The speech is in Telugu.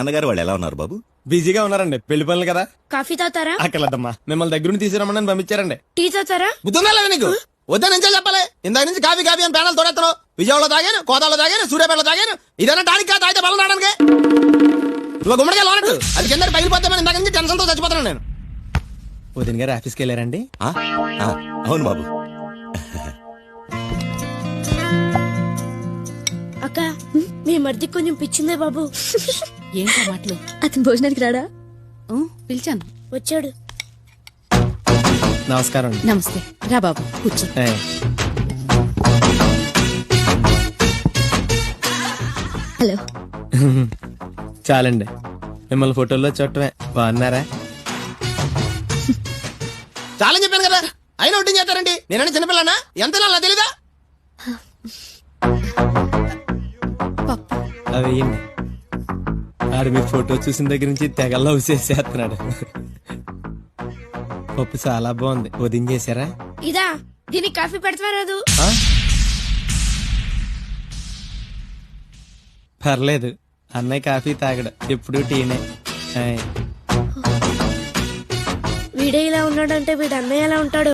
నాన్నగారు వాళ్ళు ఎలా ఉన్నారు బాబు? బిజీగా ఉన్నారండి, పెళ్లి పనులు కదా. కాఫీ తాగుతారా? అక్కర్లేదమ్మా, మిమ్మల్ని దగ్గర నుంచి తీసుకురమ్మని పంపించారండి. టీ తాగుతారా? బుద్ధుందా లేదా నీకు? వద్దని నుంచే చెప్పాలి. ఇందాక నుంచి కాఫీ కాఫీ అని పేనాలు తోడెత్తను. విజయవాడలో తాగాను, కోదాలో తాగాను, సూర్యాపేటలో తాగాను. ఇదన్నా టానిక్ కాదు, తాగితే బలం రావడానికి. నువ్వు గుమ్మడిగా లోనట్టు అది కింద పగిలిపోతామని ఇందాక నుంచి టెన్షన్ తో చచ్చిపోతున్నాను నేను. వదిన గారు ఆఫీస్కి వెళ్ళారండి? అవును బాబు. అక్క మీ మరిది కొంచెం పిచ్చిందే బాబు. ఏంటో మాటలు. అతను భోజనానికి రాడా? పిలిచాను. వచ్చాడు. నమస్కారం అండి. నమస్తే. రా బాబు కూర్చో. హలో. చాలండి, మిమ్మల్ని ఫోటోల్లో చూడటమే. బాగున్నారా? చాలా చెప్పాను కదా, అయినా ఒడ్డు చేస్తారండి. నేనంటే చిన్నపిల్లనా? ఎంత నాకు తెలీదా? అవి వేయండి. ఆడు మీరు ఫోటో చూసిన దగ్గర నుంచి తెగల్లో చేసేస్తున్నాడు. పప్పు చాలా బాగుంది, వదిన చేశారా? ఇదా, దీనికి కాఫీ పెడతా రాదు? పర్లేదు, అన్నయ్య కాఫీ తాగడు, ఎప్పుడు టీనే. వీడే ఇలా ఉన్నాడంటే వీడు అన్నయ్య ఎలా ఉంటాడు?